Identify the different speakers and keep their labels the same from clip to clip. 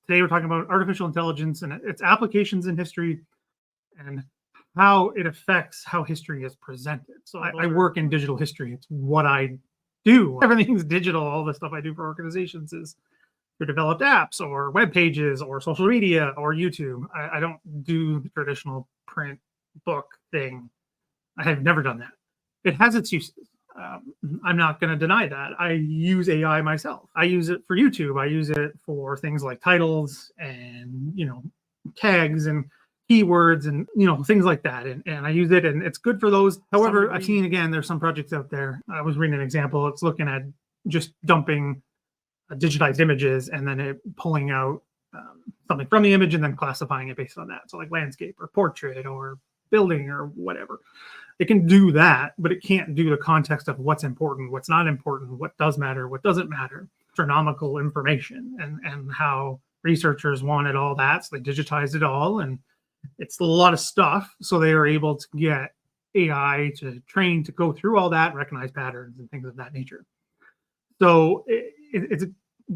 Speaker 1: Today we're talking about artificial intelligence and its applications in history and how it affects how history is presented. So I work in digital history. It's what I do. Everything's digital. All the stuff I do for organizations is for developed apps or web pages or social media or YouTube. I don't do the traditional print book thing. I have never done that. It has its uses. I'm not going to deny that. I use AI myself. I use it for YouTube. I use it for things like titles and, tags and keywords and, things like that. And I use it and it's good for those. However, I've seen, again, there's some projects out there. I was reading an example. It's looking at just dumping digitized images and then it pulling out something from the image and then classifying it based on that. So like landscape or portrait or building or whatever. It can do that, but it can't do the context of what's important, what's not important, what does matter, what doesn't matter, astronomical information, and how researchers wanted all that. So they digitized it all, and it's a lot of stuff. So they are able to get AI to train to go through all that, recognize patterns and things of that nature. So it's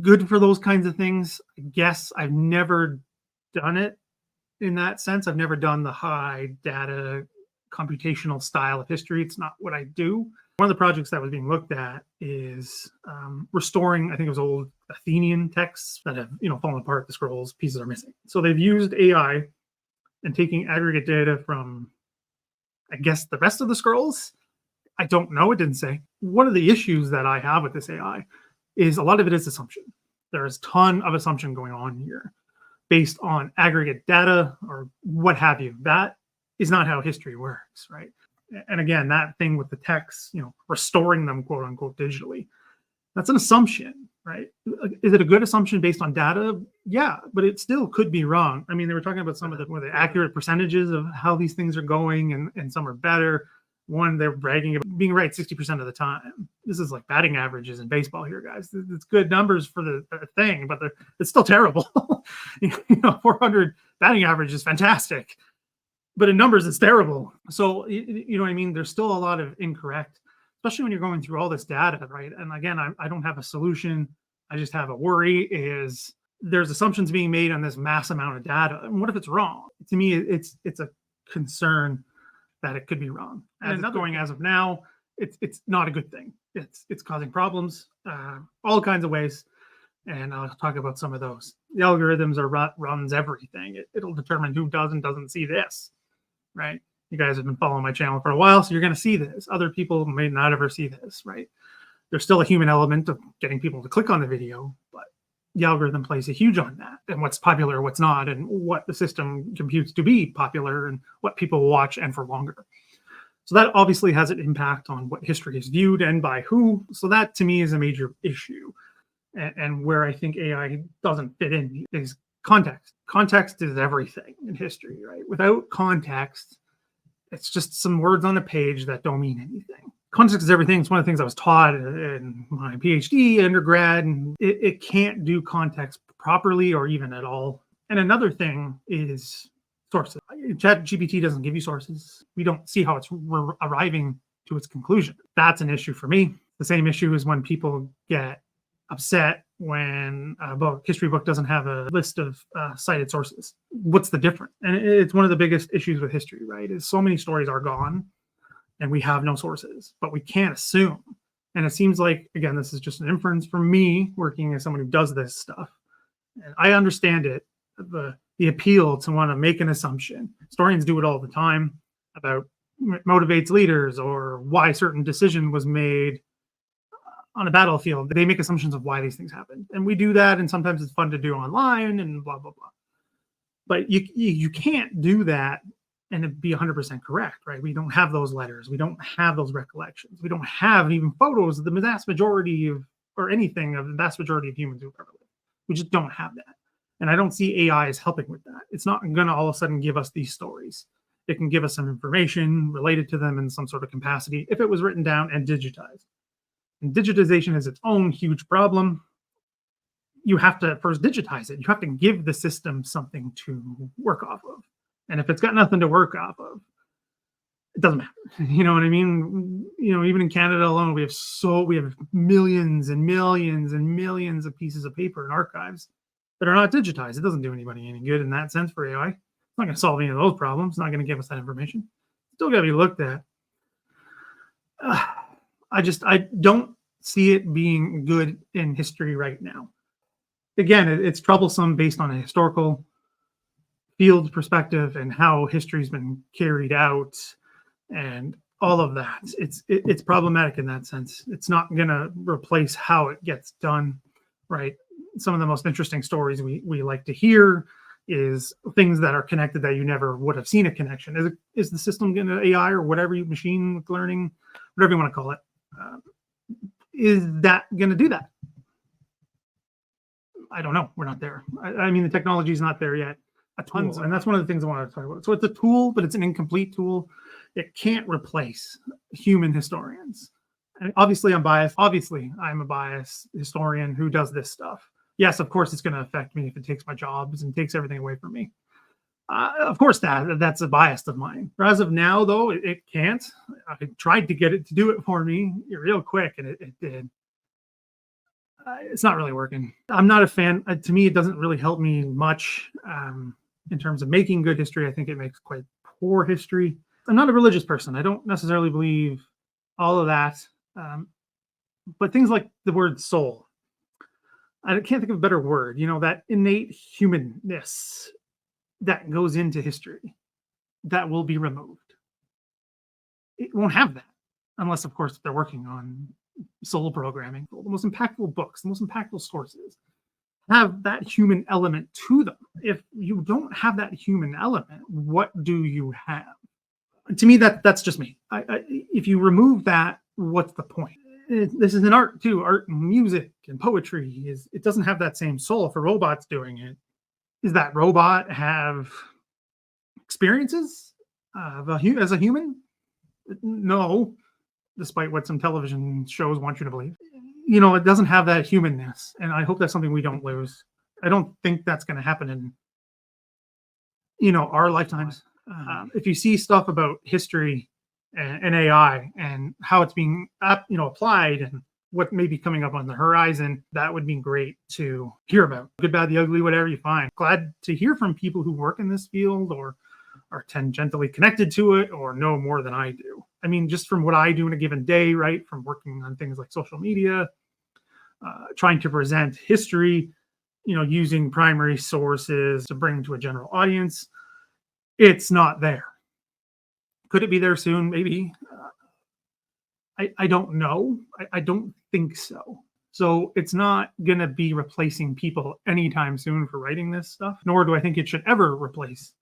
Speaker 1: good for those kinds of things. I guess I've never done it in that sense. I've never done the high data computational style of history. It's not what I do. One of the projects that was being looked at is restoring, I think it was old Athenian texts that have, fallen apart. The scrolls pieces are missing. So they've used AI and taking aggregate data from, I guess, the rest of the scrolls. I don't know. It didn't say. One of the issues that I have with this AI is a lot of it is assumption. There's a ton of assumption going on here based on aggregate data or what have you. That is not how history works, right? And again, that thing with the text, restoring them, quote unquote, digitally, that's an assumption, right? Is it a good assumption based on data? Yeah, but it still could be wrong. I mean, they were talking about some of the accurate percentages of how these things are going, and some are better. One, they're bragging about being right 60% of the time. This is like batting averages in baseball here, guys. It's good numbers for the thing, but it's still terrible. 400 batting average is fantastic, but in numbers, it's terrible. So, you know what I mean? There's still a lot of incorrect, especially when you're going through all this data, right? And again, I don't have a solution. I just have a worry is there's assumptions being made on this mass amount of data. And what if it's wrong? To me, it's a concern that it could be wrong. And as of now, it's not a good thing. It's causing problems, all kinds of ways. And I'll talk about some of those. The algorithms runs everything. It'll determine who does and doesn't see this, right? You guys have been following my channel for a while, so you're going to see this. Other people may not ever see this, right? There's still a human element of getting people to click on the video, but the algorithm plays a huge on that, and what's popular, what's not, and what the system computes to be popular, and what people watch and for longer. So that obviously has an impact on what history is viewed and by who. So that to me is a major issue. And where I think AI doesn't fit in is context. Context is everything in history, right? Without context, it's just some words on a page that don't mean anything. Context is everything. It's one of the things I was taught in my PhD, undergrad, and it can't do context properly or even at all. And another thing is sources. ChatGPT doesn't give you sources. We don't see how it's arriving to its conclusion. That's an issue for me. The same issue is when people get upset when a history book doesn't have a list of cited sources. What's the difference? And it's one of the biggest issues with history, right? Is so many stories are gone and we have no sources, but we can't assume. And it seems like, again, this is just an inference for me working as someone who does this stuff. And I understand it, the appeal to want to make an assumption. Historians do it all the time about what motivates leaders or why a certain decision was made on a battlefield. They make assumptions of why these things happen. And we do that, and sometimes it's fun to do online and blah, blah, blah. But you can't do that and it'd be 100% correct, right? We don't have those letters. We don't have those recollections. We don't have even photos of the vast majority of, or anything of the vast majority of humans who've ever lived. We just don't have that. And I don't see AI as helping with that. It's not going to all of a sudden give us these stories. It can give us some information related to them in some sort of capacity if it was written down and digitized. And digitization is its own huge problem. You have to first digitize it. You have to give the system something to work off of. And if it's got nothing to work off of, it doesn't matter. You know what I mean? You know, even in Canada alone, we have millions and millions and millions of pieces of paper in archives. that are not digitized. It doesn't do anybody any good in that sense for AI. It's not going to solve any of those problems. It's not going to give us that information. Still got to be looked at. I don't see it being good in history right now. Again, it's troublesome based on a historical field perspective and how history's been carried out and all of that. It's problematic in that sense. It's not going to replace how it gets done, right? Some of the most interesting stories we like to hear is things that are connected that you never would have seen a connection. Is the system going to AI or whatever, machine learning, whatever you want to call it, is that going to do that? I don't know. We're not there. I mean, the technology is not there yet. A tool, and that's one of the things I want to talk about. So it's a tool, but it's an incomplete tool. It can't replace human historians. And obviously, I'm biased. Obviously, I'm a biased historian who does this stuff. Yes, of course, it's going to affect me if it takes my jobs and takes everything away from me. Of course, that's a bias of mine. As of now, though, it can't. I tried to get it to do it for me real quick, and it did. It's not really working. I'm not a fan. To me, it doesn't really help me much in terms of making good history. I think it makes quite poor history. I'm not a religious person. I don't necessarily believe all of that. But things like the word soul, I can't think of a better word, that innate humanness that goes into history, that will be removed. It won't have that unless, of course, they're working on soul programming. The most impactful books, the most impactful sources have that human element to them. If you don't have that human element, what do you have? To me, that's just me. If you remove that, what's the point? This is an art too. Art and music and poetry it doesn't have that same soul. If a robot's doing it, does that robot have experiences as a human? No, despite what some television shows want you to believe. It doesn't have that humanness, and I hope that's something we don't lose. I don't think that's going to happen in our lifetimes. If you see stuff about history and AI and how it's being applied and what may be coming up on the horizon, that would be great to hear about. Good, bad, the ugly, whatever you find. Glad to hear from people who work in this field or are tangentially connected to it or know more than I do. I mean, just from what I do in a given day, right, from working on things like social media, trying to present history, using primary sources to bring to a general audience, it's not there. Could it be there soon? Maybe. I don't know. I don't think so. So it's not going to be replacing people anytime soon for writing this stuff, nor do I think it should ever replace